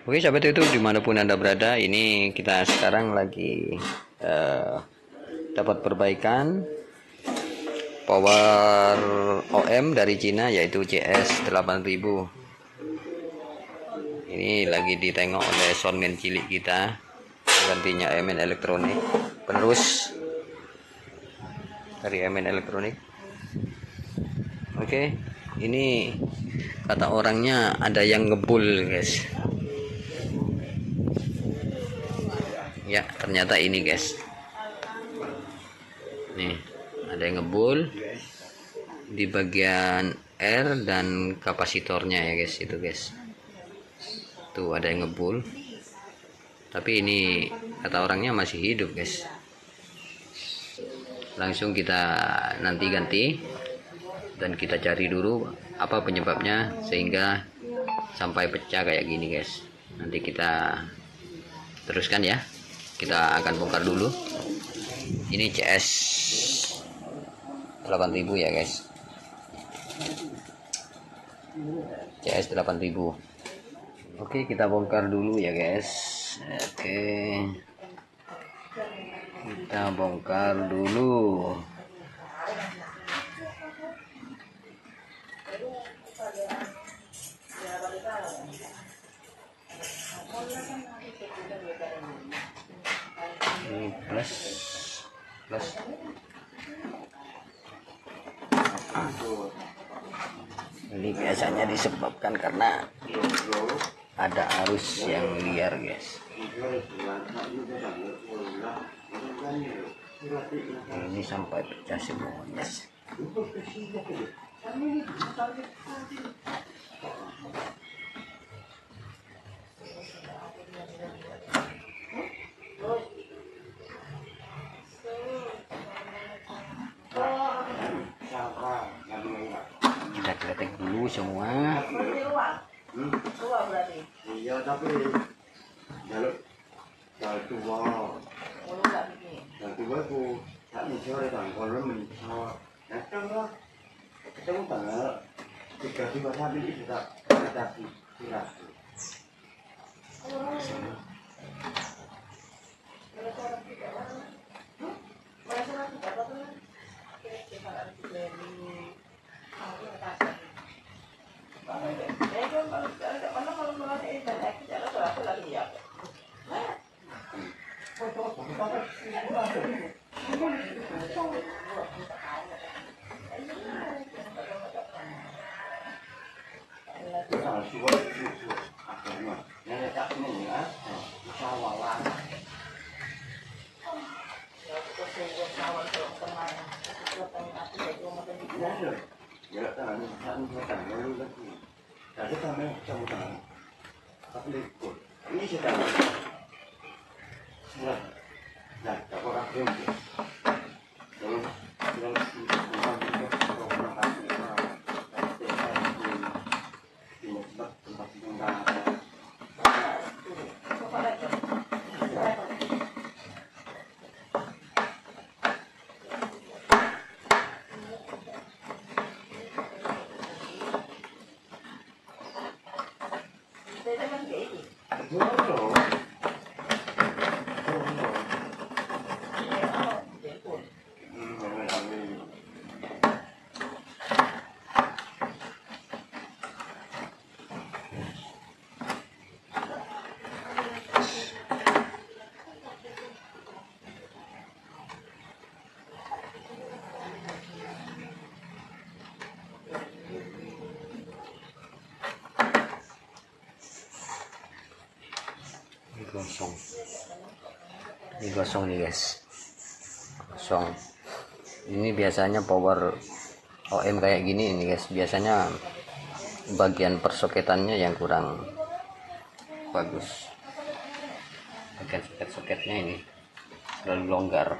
Oke sahabat YouTube dimanapun Anda berada, ini kita sekarang lagi dapat perbaikan power OM dari Cina, yaitu CS 8000. Ini lagi ditengok oleh soundman cilik kita, gantinya MN Elektronik, penerus dari MN Elektronik. Oke, ini kata orangnya ada yang ngebul guys. Ya, ternyata ini guys. Nih, ada yang ngebul di bagian R dan kapasitornya ya guys, itu guys. Tuh ada yang ngebul. Tapi ini kata orangnya masih hidup guys. Langsung kita nanti ganti dan kita cari dulu apa penyebabnya sehingga sampai pecah kayak gini guys. Nanti kita teruskan ya. Kita akan bongkar dulu. Ini CS 8000 ya guys. CS 8000. Oke, kita bongkar dulu ya guys. Oke, kita bongkar dulu. Ini plus ini biasanya disebabkan karena ada arus yang liar guys. Ini sampai pecah semua guys. Kita kretek dulu semua. Iya tapi jaluk tua ku tak mencari tanggal mencari datang lah ketemu tanggal 3 hari ini sudah ada surat. Ini sudah gosong nih guys, gosong. Ini biasanya power OM kayak gini ini guys, biasanya bagian persoketannya yang kurang bagus, bagian soket-soketnya ini terlalu longgar.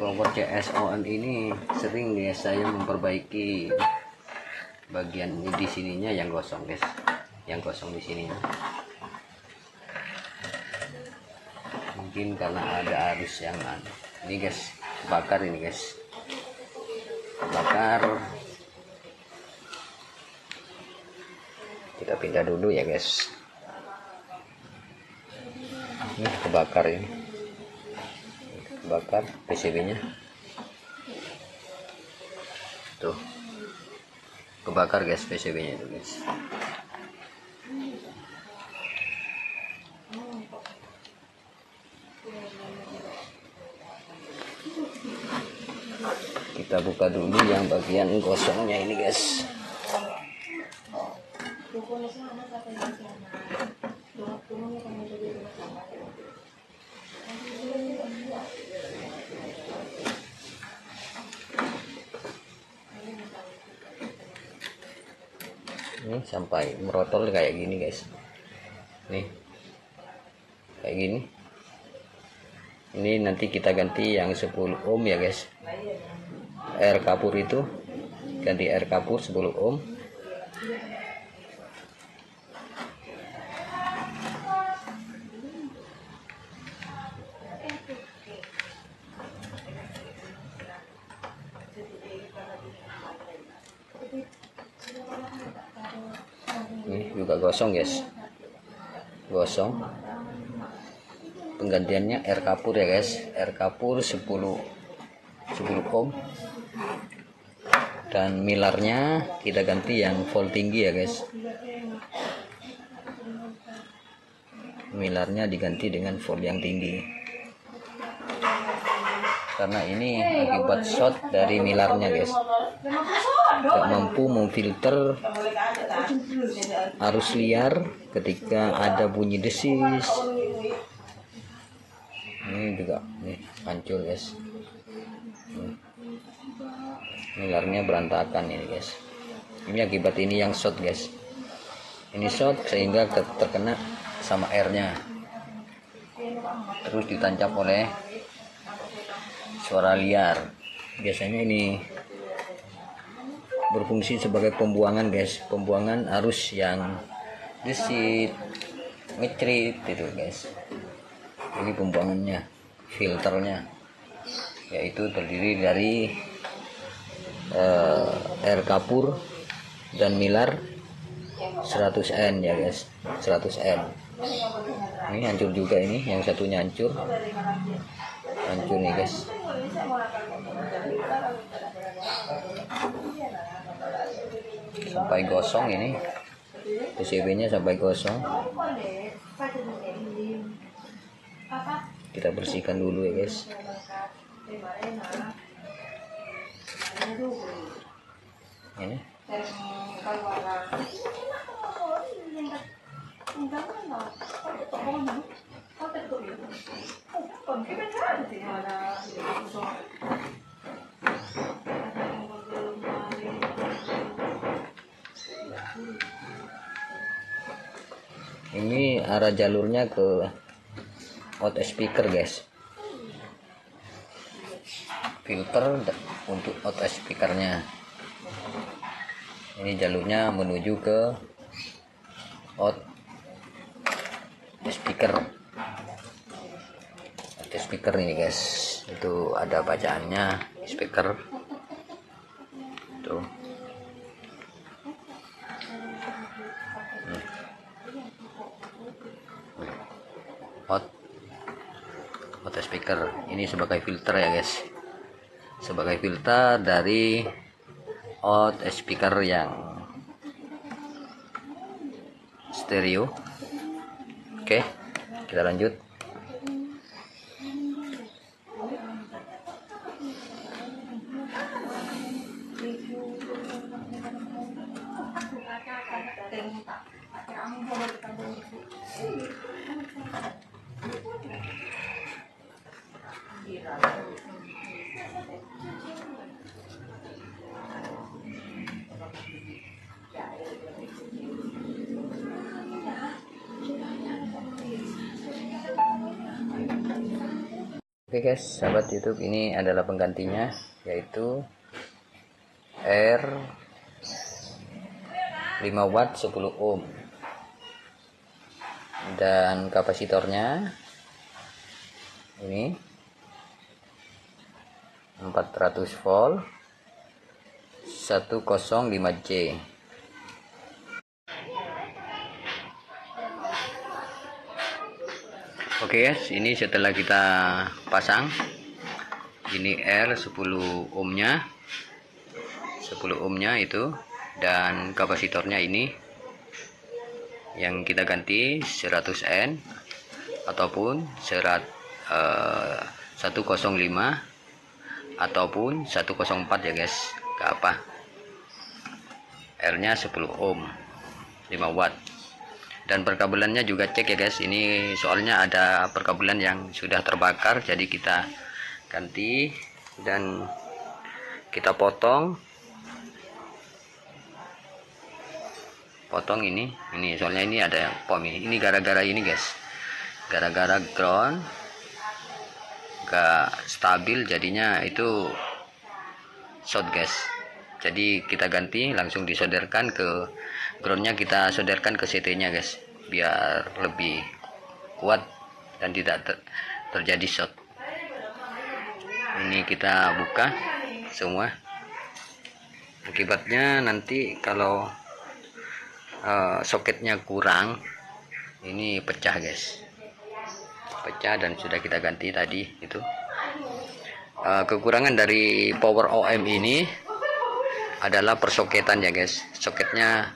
kompor CSOM ini sering ya saya memperbaiki bagian di sininya yang gosong guys, yang gosong di sini mungkin karena ada arus yang ini guys, bakar ini guys, bakar. Kita pindah dulu ya guys, ini kebakar ini, bakar PCB nya tuh, kebakar guys PCB nya itu guys. Kita buka dulu yang bagian gosongnya ini guys. Ini sampai merotol kayak gini guys, nih kayak gini. Ini nanti kita ganti yang 10 ohm ya guys, air kapur itu ganti air kapur 10 ohm. Ini juga gosong guys, gosong. Penggantiannya air kapur ya guys, air kapur 10 ohm, dan milarnya kita ganti yang volt tinggi ya guys. Milarnya diganti dengan volt yang tinggi karena ini akibat short dari milarnya guys, tidak mampu memfilter arus liar ketika ada bunyi desis. Ini juga nih hancur guys, milarnya berantakan ini guys. Ini akibat ini yang short guys, ini short sehingga terkena sama airnya, terus ditancap oleh suara liar. Biasanya ini berfungsi sebagai pembuangan guys, pembuangan arus yang desit, ngecrit itu guys. Ini pembuangannya, filternya, yaitu terdiri dari air kapur dan milar 100N ya guys, 100N. Ini hancur juga, ini yang satunya hancur nih guys. Sampai gosong ini PCB nya, sampai gosong. Kita bersihkan dulu ya guys. Ini arah jalurnya ke out speaker guys, filter untuk out speakernya. Ini jalurnya menuju ke out speaker. Out speaker ini guys, itu ada bacaannya speaker tuh. Out speaker ini sebagai filter ya guys, sebagai filter dari out speaker yang stereo. Oke, kita lanjut. Oke guys, sahabat YouTube, ini adalah penggantinya, yaitu R 5 watt 10 ohm, dan kapasitornya ini 400 volt 105J. Oke guys, ini setelah kita pasang, ini R 10 ohmnya, 10 ohmnya itu, dan kapasitornya ini yang kita ganti 100N ataupun 105 ataupun 104 ya guys, ke apa, R nya 10 ohm 5 watt. Dan perkabelannya juga cek ya guys, ini soalnya ada perkabelan yang sudah terbakar, jadi kita ganti dan kita potong ini soalnya ini ada pom ini gara-gara ini guys, gara-gara ground gak stabil, jadinya itu short guys. Jadi kita ganti, langsung disolderkan ke groundnya, kita solderkan ke CT nya guys, biar lebih kuat dan tidak terjadi short. Ini kita buka semua, akibatnya nanti kalau soketnya kurang, ini pecah guys, pecah, dan sudah kita ganti tadi itu. Kekurangan dari power OM ini adalah persoketan ya guys. Soketnya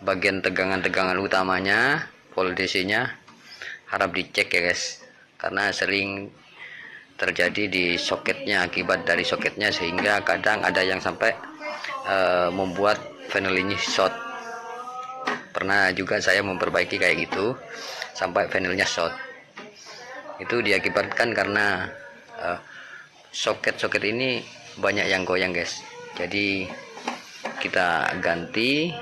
bagian tegangan utamanya, volt DC nya harap dicek ya guys, karena sering terjadi di soketnya, akibat dari soketnya, sehingga kadang ada yang sampai membuat panel ini short. Pernah juga saya memperbaiki kayak gitu sampai panelnya short. Itu diakibatkan karena soket-soket ini banyak yang goyang guys. Jadi kita ganti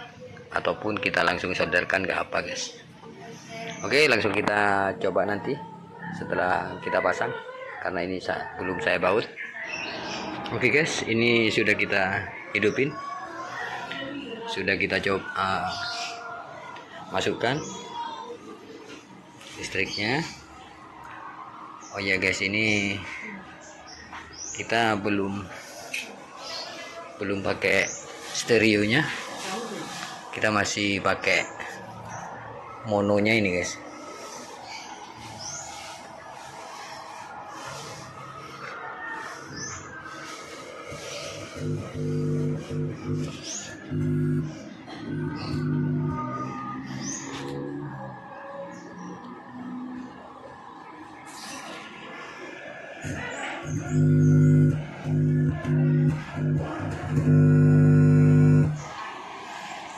ataupun kita langsung solderkan ke apa guys. Oke, langsung kita coba nanti setelah kita pasang, karena ini belum saya baut. Oke guys, ini sudah kita hidupin, sudah kita coba masukkan listriknya. Oh ya guys, ini kita belum pakai stereonya, kita masih pakai mononya ini guys.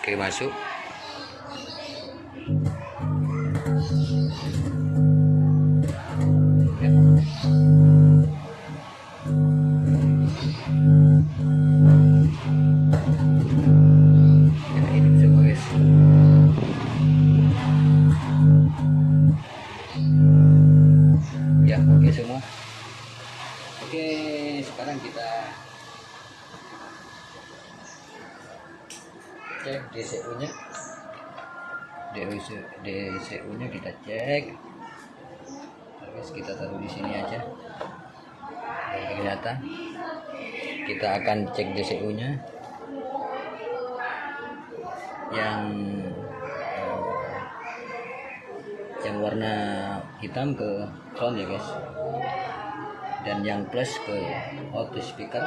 Oke, masuk. Ya, oke semua. Oke, sekarang kita cek DCU nya. DCU nya kita cek. Terus kita taruh di sini aja, biar kelihatan. Kita akan cek DCU nya yang warna hitam ke ground ya guys, dan yang plus ke auto speaker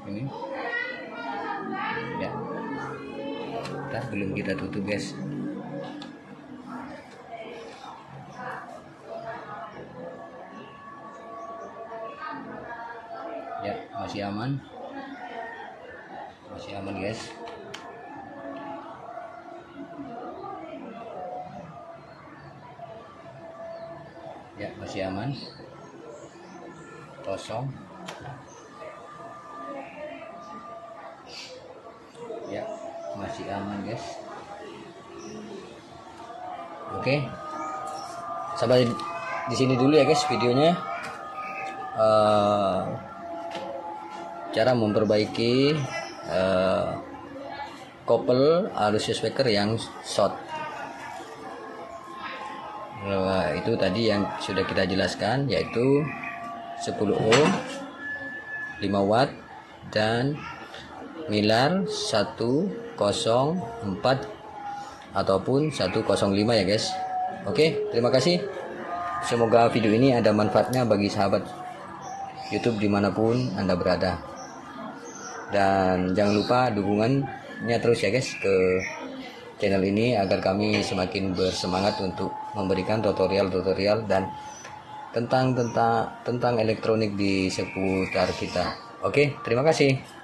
ini ya. Belum kita tutup guys. Ya, masih aman guys. Ya, masih aman, kosong. Ya, masih aman guys. Oke, sahabat di sini dulu ya guys videonya. Cara memperbaiki kopel arus speaker yang short. Itu tadi yang sudah kita jelaskan, yaitu 10 ohm, 5 watt, dan milar 104 ataupun 105 ya guys. Oke, terima kasih. Semoga video ini ada manfaatnya bagi sahabat YouTube dimanapun Anda berada. Dan jangan lupa dukungannya terus ya guys ke channel ini agar kami semakin bersemangat untuk memberikan tutorial-tutorial dan tentang elektronik di seputar kita. Oke, terima kasih.